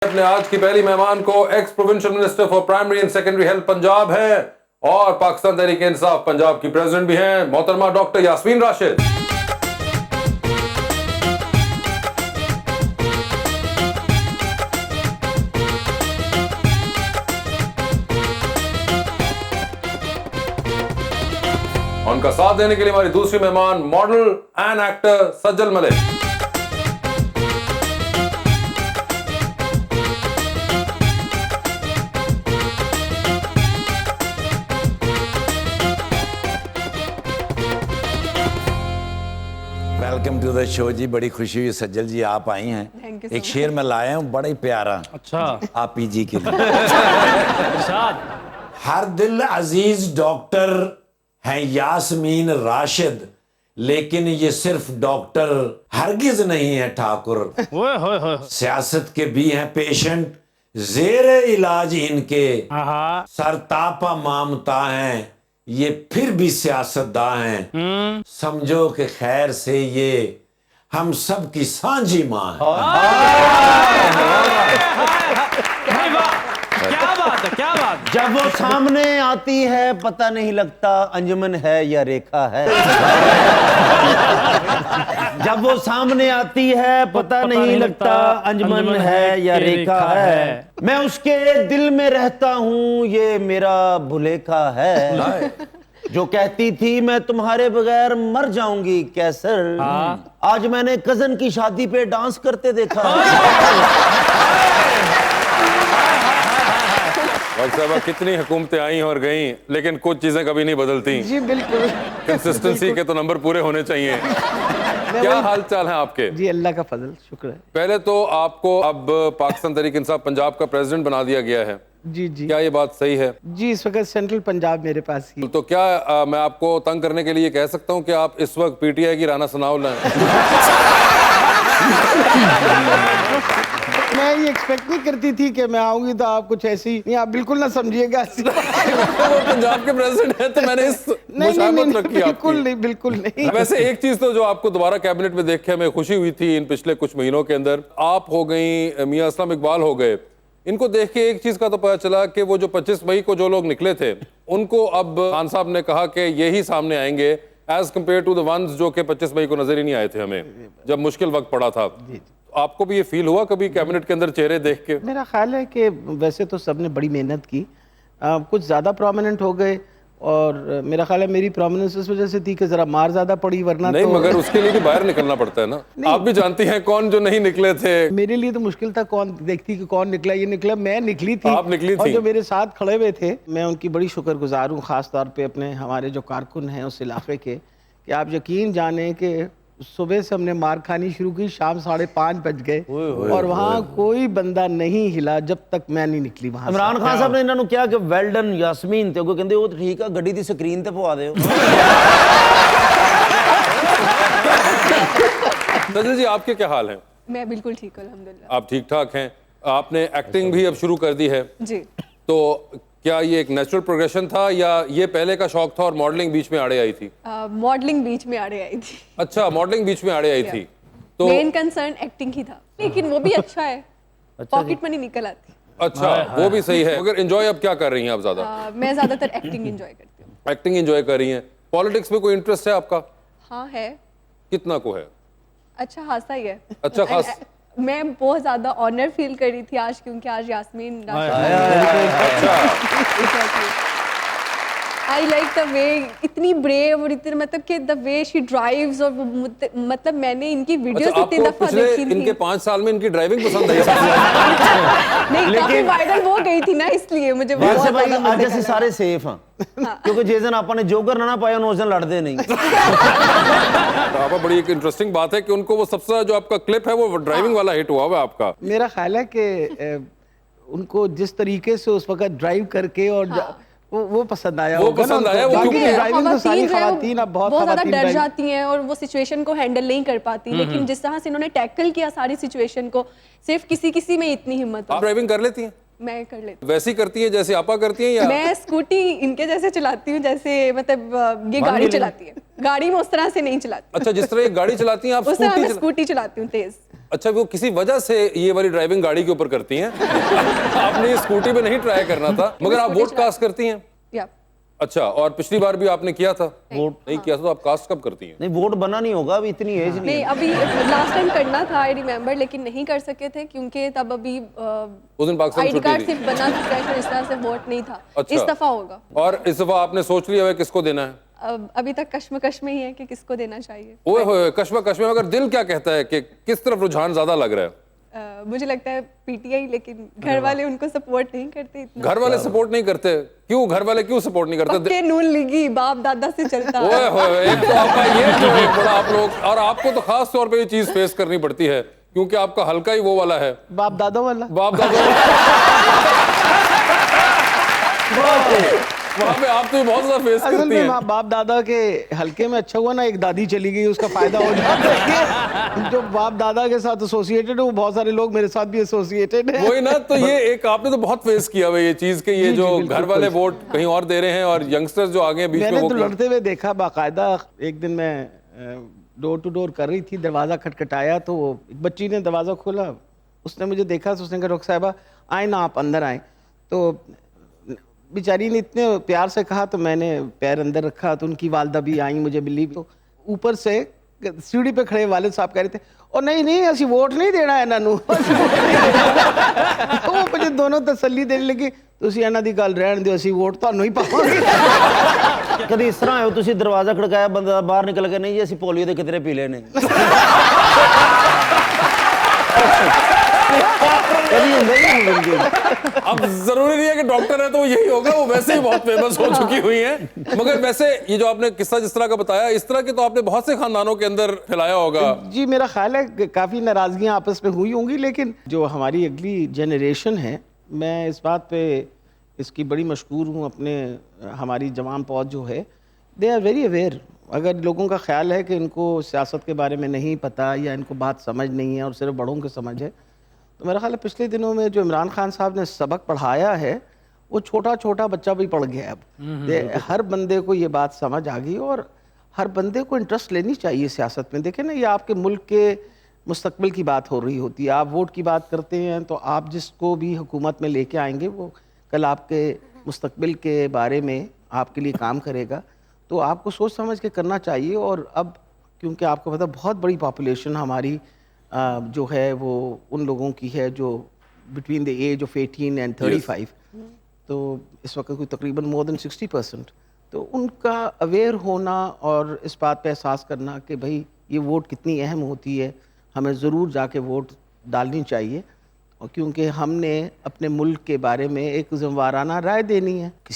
अपने आज की पहली मेहमान को x provincial minister for primary and secondary health Punjab है और पाकिस्तान तहरीक इंसाफ पंजाब की प्रेसिडेंट भी हैं मोहतरमा डॉक्टर यास्मीन राशिद। उनका साथ देने के लिए हमारी दूसरी मेहमान model and actor Sajal Malik. Welcome to the show ji, बड़ी खुशी हुई सज्जल जी आप आई हैं। एक शेर मैं लाया हूँ बड़ा ही प्यारा। अच्छा, आप जी के लिए हर दिल अजीज डॉक्टर हैं यास्मीन राशिद, लेकिन ये सिर्फ डॉक्टर हरगिज नहीं है ठाकुर। सियासत के भी हैं पेशेंट, जेर इलाज इनके सरतापा मामता हैं, ये फिर भी सियासतदां हैं। समझो कि खैर से ये हम सब की सांझी माँ है। क्या बात है, क्या बात। जब वो सामने आती है पता नहीं लगता अंजुमन है या रेखा है। जब वो सामने आती है पता नहीं लगता अंजुमन है या रेखा है। मैं उसके दिल में रहता हूँ, ये मेरा भुलेखा है। जो कहती थी मैं तुम्हारे बगैर मर जाऊंगी कैसर, आज मैंने कजन की शादी पे डांस करते देखा। साहब कितनी हुकूमतें आई और गई, लेकिन कुछ चीजें कभी नहीं बदलती। जी बिल्कुल, कंसिस्टेंसी के तो नंबर पूरे होने चाहिए। क्या हाल चाल है आपके? जी अल्लाह का फजल, शुक्र है। पहले तो आपको अब पाकिस्तान तहरीक इंसाफ पंजाब का प्रेसिडेंट बना दिया गया है। जी जी, क्या ये बात सही है? जी इस वक्त सेंट्रल पंजाब मेरे पास ही। तो क्या मैं आपको तंग करने के लिए कह सकता हूँ कि आप इस वक्त पीटीआई की राना सनाउल्लाह हैं? मैं ये एक्सपेक्ट नहीं करती थी कि मैं आऊंगी तो आप कुछ ऐसी नहीं, आप बिल्कुल ना समझिएगा। वो पंजाब के प्रेसिडेंट हैं तो मैंने इस मुशावरत रखी आपकी। बिल्कुल नहीं, बिल्कुल नहीं। वैसे एक चीज तो जो आपको दोबारा कैबिनेट में देख के हमें खुशी हुई थी इन पिछले कुछ महीनों के अंदर, आप हो गई, मियां असलम इकबाल हो गए, इनको देख के एक चीज का तो पता चला कि वो जो 25 मई को जो लोग निकले थे उनको अब खान साहब ने कहा कि यही सामने आएंगे as compare to the ones जो कि 25 मई को नजर ही नहीं आए थे हमें जब मुश्किल वक्त पड़ा था। आपको भी ये फील हुआ कभी कैबिनेट के अंदर चेहरे देख के? मेरा ख्याल है कि वैसे तो सबने बड़ी मेहनत की, कुछ ज़्यादा प्रोमिनेंट हो गए और मेरा ख्याल है मेरी प्रोमिनेंस इस वजह से थी कि जरा मार ज्यादा पड़ी, वरना नहीं तो... मगर उसके लिए भी बाहर निकलना पड़ता है ना। आप भी जानती हैं कौन जो नहीं निकले थे। मेरे लिए तो मुश्किल था कौन देखती कि कौन निकला, ये निकला, मैं निकली थी। आप निकली थी। और जो मेरे साथ खड़े हुए थे मैं उनकी बड़ी शुक्रगुजार हूँ, खास तौर पे अपने हमारे जो कारकुन हैं उस इलाके के, कि आप यकीन जाने कि सुबह से हमने मार खानी शुरू की, शाम 5:30 बज गए और वहाँ कोई बंदा नहीं हिला जब तक मैं नहीं निकली वहाँ। इमरान खान साहब ने इन्होंने क्या कि वेल डन यास्मीन ते कहंदे वो तो ठीक है, गड्डी दी स्क्रीन ते पवा दियो। सजल जी आपके क्या हाल हैं? मैं बिल्कुल ठीक हूं अल्हम्दुलिल्लाह। आप ठीक ठाक हैं? आपने एक्टिंग भी अब शुरू कर दी है जी, तो क्या ये एक नेचुरल प्रोग्रेशन था या ये पहले का शौक था और मॉडलिंग बीच में आड़े आई थी? मॉडलिंग बीच में आड़े आई थी। अच्छा, मॉडलिंग बीच में आड़े आई थी। तो मेन कंसर्न एक्टिंग ही था, लेकिन वो भी अच्छा है। पॉकेट मनी निकल आती। अच्छा, वो भी सही है। मगर एंजॉय अब क्या कर रही हैं आप ज्यादा? मैं ज्यादातर एक्टिंग एंजॉय करती हूँ। एक्टिंग एंजॉय कर रही हैं। पॉलिटिक्स में कोई इंटरेस्ट है आपका? हाँ है। कितना को है? अच्छा खासा ही है। अच्छा खास। मैं बहुत ज्यादा ऑनर फील कर रही थी आज, क्योंकि आज Yasmin I like the way, इतनी ब्रेव और इतने मतलब कि द वे शी ड्राइव्स, और मतलब मैंने इनकी वीडियोस इतनी दफा देखी थी। इनके 5 साल में इनकी ड्राइविंग पसंद आई? नहीं, काफी वायरल हो गई थी ना, इसलिए मुझे बहुत ज्यादा आज ऐसे सारे सेफ हैं क्योंकि जिस दिन आपने जोकर ना पाया उस दिन लड़ते नहीं। आपका बड़ी एक इंटरेस्टिंग बात है कि उनको वो सबसे जो आपका क्लिप है वो ड्राइविंग वाला हिट हुआ है आपका। मेरा ख्याल है कि उनको जिस तरीके से उस वक्त ड्राइव करके और वो पसंद आया, वो पसंद आया। वो क्योंकि ड्राइविंग तो सारी खवातीन अब बहुत ज्यादा डर जाती हैं और वो सिचुएशन को हैंडल नहीं कर पाती, लेकिन जिस तरह से इन्होंने टैकल किया सारी सिचुएशन को, सिर्फ किसी में इतनी हिम्मत। आप ड्राइविंग कर लेती हैं? मैं कर लेती हूँ। वैसी करती है जैसे आपा करती हैं या? मैं स्कूटी इनके जैसे चलाती हूँ, जैसे मतलब ये गाड़ी चलाती है, गाड़ी में उस तरह से नहीं चलाती। अच्छा, जिस तरह ये गाड़ी चलाती हैं आप उस तरह मैं स्कूटी चलाती हूँ तेज। अच्छा, वो किसी वजह से ये वाली ड्राइविंग गाड़ी के ऊपर करती हैं। आपने स्कूटी पे नहीं ट्राई करना था, मगर आप वोट कास्ट करती हैं। या अच्छा, और पिछली बार भी आपने किया था? वोट नहीं किया था तो आप कास्ट कब करती हैं? नहीं, वोट बना नहीं होगा, अभी इतनी एज नहीं नहीं, है। अभी लास्ट टाइम करना था, आई रिमेम्बर, लेकिन नहीं कर सके थे क्योंकि तब अभी उस दिन पाकिस्तान आईडी छुट्टी कार्ड थी। सिर्फ बना था, फ्रेश, इस तरह से वोट नहीं था। अच्छा। इस दफा होगा। और इस दफा आपने सोच लिया है किसको देना है? अभी तक कश्मकश में ही है कि किसको देना चाहिए। ओए होए, कश्मकश में, मगर दिल क्या कहता है कि किस तरफ रुझान ज्यादा लग रहा है? मुझे लगता है पीटीआई, लेकिन घर वाले उनको सपोर्ट नहीं करते इतना। घर वाले सपोर्ट नहीं करते? क्यों घर वाले क्यों सपोर्ट नहीं करते? पक्के नून लीगी बाप दादा से चलता। ओए होए, एक तो आपका ये जो एक बड़ा आप लोग, और आपको तो खास तौर पे ये चीज फेस करनी पड़ती है क्योंकि आपका हल्का ही वो वाला है, बाप दादा वाला। बाप दादा। वहाँ पे आप तो ये बहुत ज्यादा फेस असल करती में हैं। बाप दादा के हल्के में अच्छा हुआ ना, एक दादी चली गई, उसका फायदा हो जाता है। जो बाप दादा के साथ एसोसिएटेड है, वो बहुत सारे लोग मेरे साथ भी एसोसिएटेड है। वही ना, तो ये एक आपने तो बहुत फेस किया हुआ ये चीज कि ये जी, जी, जो बिल्कुल, घर वाले वोट कहीं और दे रहे हैं और यंगस्टर्स जो आगे हैं बीच में मैंने वो तो लड़ते हुए देखा बाकायदा। एक दिन मैं डोर टू डोर कर रही थी, दरवाज़ा खटखटाया तो एक बच्ची ने दरवाज़ा खोला, उसने मुझे देखा तो उसने कहा रुख साहिबा आए ना, आप अंदर आए। तो बेचारी ने इतने प्यार से कहा तो मैंने पैर अंदर रखा, तो उनकी वालदा भी आई, मुझे मिली। तो ऊपर से सीढ़ी पे खड़े वालिद साहब कह रहे थे और नहीं असी वोट नहीं देना है इन्हों। तो वो मुझे दोनों तसल्ली देने लगी, ਤੁਸੀਂ ਇਹਨਾਂ ਦੀ ਗੱਲ ਰਹਿਣ ਦਿਓ, ਅਸੀਂ ਵੋਟ ਤੁਹਾਨੂੰ ਹੀ ਪਾਵਾਂਗੇ। कभी इस तरह हो, तुसी दरवाजा खड़काया, बंदा बाहर निकल के नहीं जी असि पोलियो के कितने पीले ने। अब जरूरी नहीं है कि डॉक्टर है तो यही होगा, वो वैसे ही बहुत फेमस हो चुकी हुई हैं। मगर वैसे ये जो आपने किस्सा जिस तरह का बताया, इस तरह के तो आपने बहुत से खानदानों के अंदर फैलाया होगा। जी, मेरा ख्याल है कि काफ़ी नाराज़गियाँ आपस में हुई होंगी, लेकिन जो हमारी अगली जनरेशन है, मैं इस बात पे इसकी बड़ी मशहूर हूँ। अपने हमारी जवान पौध जो है, दे आर वेरी अवेयर। अगर लोगों का ख्याल है कि इनको सियासत के बारे में नहीं पता या इनको बात समझ नहीं है और सिर्फ बड़ों की समझ है, तो मेरा ख्याल है पिछले दिनों में जो इमरान खान साहब ने सबक पढ़ाया है, वो छोटा छोटा बच्चा भी पढ़ गया अब। हर बंदे को ये बात समझ आ गई और हर बंदे को इंटरेस्ट लेनी चाहिए सियासत में। देखें ना, ये आपके मुल्क के मुस्तकबिल की बात हो रही होती है। आप वोट की बात करते हैं तो आप जिसको भी हुकूमत में लेके आएंगे वो कल आपके मुस्तकबिल के बारे में आपके लिए काम करेगा, तो आपको सोच समझ के करना चाहिए। और अब क्योंकि आपको पता बहुत बड़ी पॉपुलेशन हमारी जो है वो उन लोगों की है जो between the age of 18 and 35, तो इस वक्त कोई तकरीबन मोर देन 60%। तो उनका अवेयर होना और इस बात पे एहसास करना कि भाई ये वोट कितनी अहम होती है, हमें ज़रूर जाके वोट डालनी चाहिए, और क्योंकि हमने अपने मुल्क के बारे में एक ज़िम्मेवाराना राय देनी है।